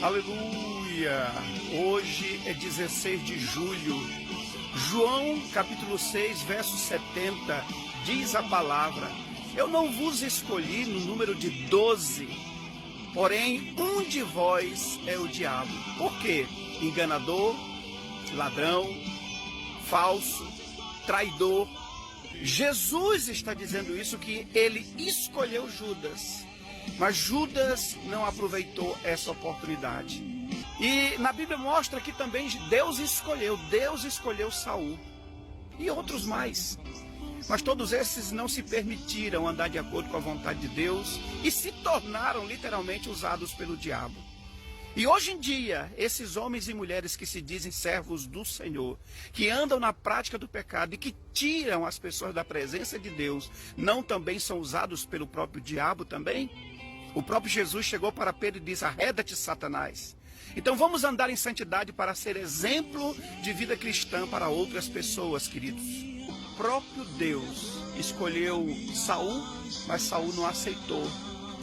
Aleluia! Hoje é 16 de julho. João capítulo 6, verso 70, diz a palavra: eu não vos escolhi no número de 12, porém um de vós é o diabo. Por quê? Enganador, ladrão, falso, traidor. Jesus está dizendo isso, que ele escolheu Judas, mas Judas não aproveitou essa oportunidade. E na Bíblia mostra que também Deus escolheu Saul e outros mais. Mas todos esses não se permitiram andar de acordo com a vontade de Deus e se tornaram literalmente usados pelo diabo. E hoje em dia, esses homens e mulheres que se dizem servos do Senhor, que andam na prática do pecado e que tiram as pessoas da presença de Deus, não também são usados pelo próprio diabo também? O próprio Jesus chegou para Pedro e disse: arreda-te, Satanás. Então vamos andar em santidade para ser exemplo de vida cristã para outras pessoas, queridos. O próprio Deus escolheu Saul, mas Saul não aceitou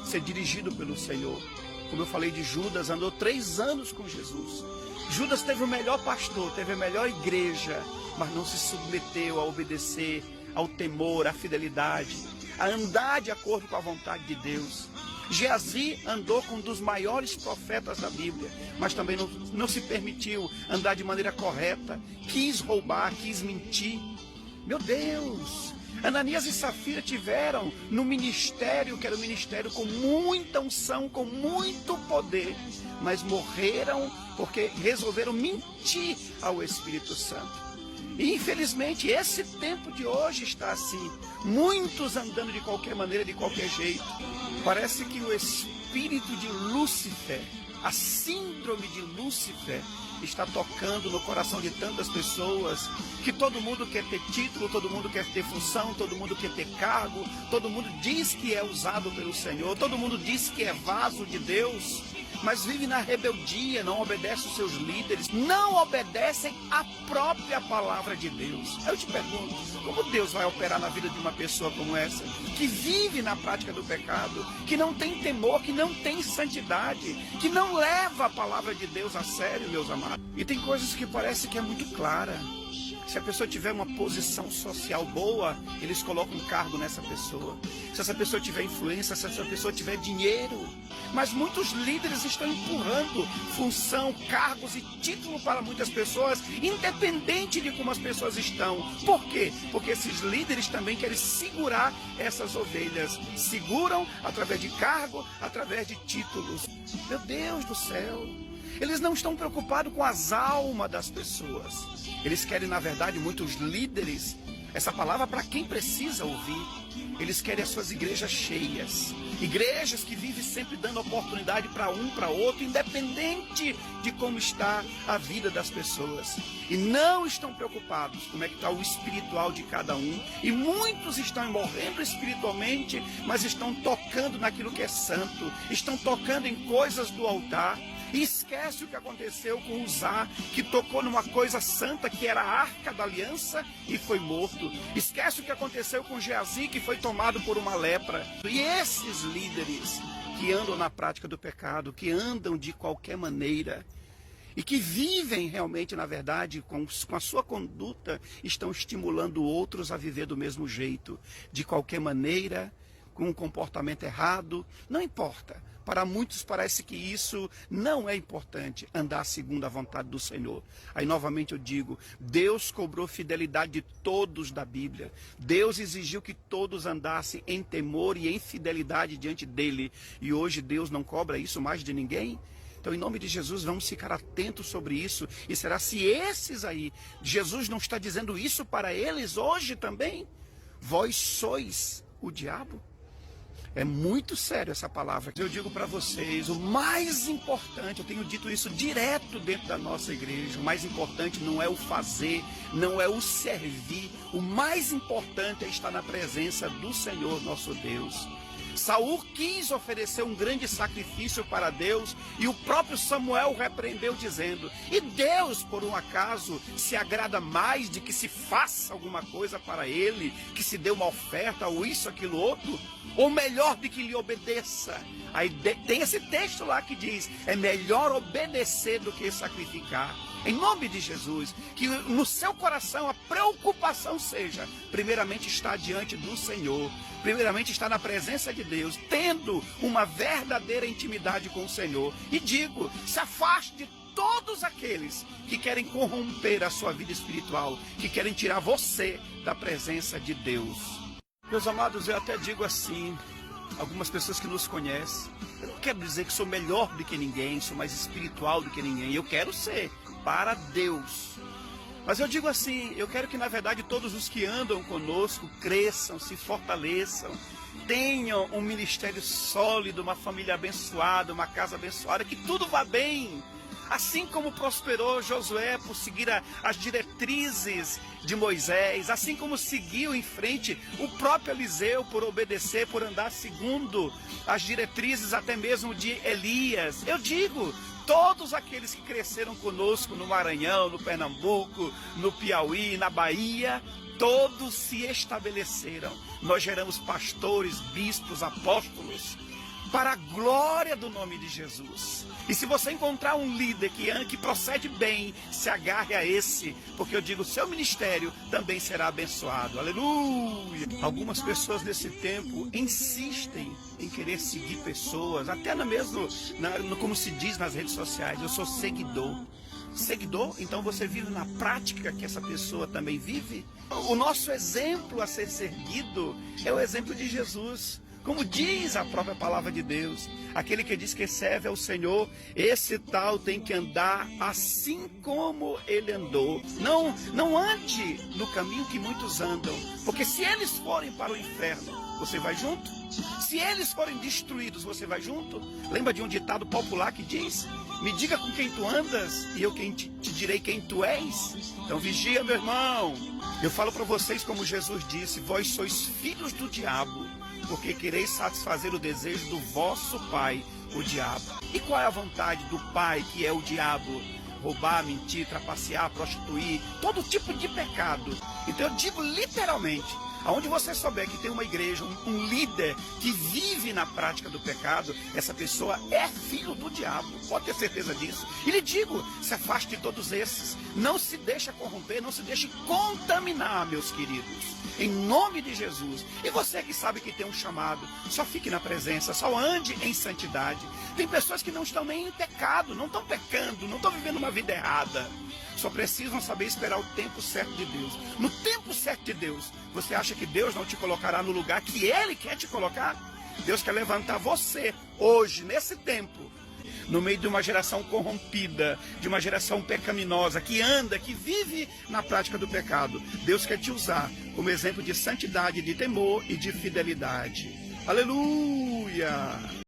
ser dirigido pelo Senhor. Como eu falei de Judas, andou 3 anos com Jesus. Judas teve o melhor pastor, teve a melhor igreja, mas não se submeteu a obedecer ao temor, à fidelidade, a andar de acordo com a vontade de Deus. Geazi andou com um dos maiores profetas da Bíblia, mas também não se permitiu andar de maneira correta, quis roubar, quis mentir. Meu Deus! Ananias e Safira tiveram no ministério, que era um ministério com muita unção, com muito poder, mas morreram porque resolveram mentir ao Espírito Santo. E infelizmente esse tempo de hoje está assim, muitos andando de qualquer maneira, de qualquer jeito. Parece que o espírito de Lúcifer, a síndrome de Lúcifer, está tocando no coração de tantas pessoas, que todo mundo quer ter título, todo mundo quer ter função, todo mundo quer ter cargo, todo mundo diz que é usado pelo Senhor, todo mundo diz que é vaso de Deus, mas vive na rebeldia, não obedece os seus líderes, não obedecem a própria palavra de Deus. Eu te pergunto, como Deus vai operar na vida de uma pessoa como essa, que vive na prática do pecado, que não tem temor, que não tem santidade, que não leva a palavra de Deus a sério, meus amados? E tem coisas que parece que é muito clara. Se a pessoa tiver uma posição social boa, eles colocam um cargo nessa pessoa. Se essa pessoa tiver influência, se essa pessoa tiver dinheiro. Mas muitos líderes estão empurrando função, cargos e título para muitas pessoas, independente de como as pessoas estão. Por quê? Porque esses líderes também querem segurar essas ovelhas. Seguram através de cargo, através de títulos. Meu Deus do céu! Eles não estão preocupados com as almas das pessoas. Eles querem, na verdade, muitos líderes, essa palavra para quem precisa ouvir. Eles querem as suas igrejas cheias. Igrejas que vivem sempre dando oportunidade para um, para outro, independente de como está a vida das pessoas. E não estão preocupados como é que está o espiritual de cada um. E muitos estão morrendo espiritualmente, mas estão tocando naquilo que é santo. Estão tocando em coisas do altar. E esquece o que aconteceu com Uzá, que tocou numa coisa santa, que era a Arca da Aliança, e foi morto. Esquece o que aconteceu com Geazi, que foi tomado por uma lepra. E esses líderes que andam na prática do pecado, que andam de qualquer maneira, e que vivem realmente, na verdade, com a sua conduta, estão estimulando outros a viver do mesmo jeito, de qualquer maneira, com um comportamento errado, não importa. Para muitos parece que isso não é importante, andar segundo a vontade do Senhor. Aí novamente eu digo, Deus cobrou fidelidade de todos da Bíblia. Deus exigiu que todos andassem em temor e em fidelidade diante dele. E hoje Deus não cobra isso mais de ninguém? Então, em nome de Jesus, vamos ficar atentos sobre isso. E será se esses aí, Jesus não está dizendo isso para eles hoje também? Vós sois o diabo? É muito sério essa palavra. Eu digo para vocês, o mais importante, eu tenho dito isso direto dentro da nossa igreja, o mais importante não é o fazer, não é o servir, o mais importante é estar na presença do Senhor nosso Deus. Saul quis oferecer um grande sacrifício para Deus e o próprio Samuel repreendeu dizendo: e Deus, por um acaso, se agrada mais de que se faça alguma coisa para ele, que se dê uma oferta ou isso, aquilo, outro? Ou melhor, de que lhe obedeça? Aí tem esse texto lá que diz, é melhor obedecer do que sacrificar. Em nome de Jesus, que no seu coração a preocupação seja, primeiramente, estar diante do Senhor, primeiramente estar na presença de Deus, tendo uma verdadeira intimidade com o Senhor. E digo, se afaste de todos aqueles que querem corromper a sua vida espiritual, que querem tirar você da presença de Deus. Meus amados, eu até digo assim, algumas pessoas que nos conhecem, eu não quero dizer que sou melhor do que ninguém, sou mais espiritual do que ninguém, eu quero ser para Deus. Mas eu digo assim, eu quero que na verdade todos os que andam conosco cresçam, se fortaleçam, tenham um ministério sólido, uma família abençoada, uma casa abençoada, que tudo vá bem. Assim como prosperou Josué por seguir as diretrizes de Moisés, assim como seguiu em frente o próprio Eliseu por obedecer, por andar segundo as diretrizes até mesmo de Elias. Eu digo, todos aqueles que cresceram conosco no Maranhão, no Pernambuco, no Piauí, na Bahia, todos se estabeleceram. Nós geramos pastores, bispos, apóstolos, para a glória do nome de Jesus. E se você encontrar um líder que procede bem, se agarre a esse, porque eu digo, seu ministério também será abençoado. Aleluia! Algumas pessoas nesse tempo insistem em querer seguir pessoas, até mesmo, como se diz nas redes sociais, eu sou seguidor. Seguidor? Então você vive na prática que essa pessoa também vive? O nosso exemplo a ser seguido é o exemplo de Jesus. Como diz a própria palavra de Deus, aquele que diz que serve ao Senhor, esse tal tem que andar assim como ele andou. Não ande no caminho que muitos andam, porque se eles forem para o inferno, você vai junto. Se eles forem destruídos, você vai junto. Lembra de um ditado popular que diz, me diga com quem tu andas e eu te direi quem tu és. Então vigia, meu irmão. Eu falo para vocês como Jesus disse, vós sois filhos do diabo, porque quereis satisfazer o desejo do vosso pai, o diabo. E qual é a vontade do pai, que é o diabo? Roubar, mentir, trapacear, prostituir, todo tipo de pecado. Então eu digo literalmente, aonde você souber que tem uma igreja, um líder que vive na prática do pecado, essa pessoa é filho do diabo, pode ter certeza disso. E lhe digo, se afaste de todos esses, não se deixe corromper, não se deixe contaminar, meus queridos, em nome de Jesus. E você que sabe que tem um chamado, só fique na presença, só ande em santidade. Tem pessoas que não estão nem em pecado, não estão pecando, não estão vivendo uma vida errada, só precisam saber esperar o tempo certo de Deus. No tempo certo de Deus, você acha que Deus não te colocará no lugar que Ele quer te colocar? Deus quer levantar você hoje, nesse tempo, no meio de uma geração corrompida, de uma geração pecaminosa, que anda, que vive na prática do pecado. Deus quer te usar como exemplo de santidade, de temor e de fidelidade. Aleluia!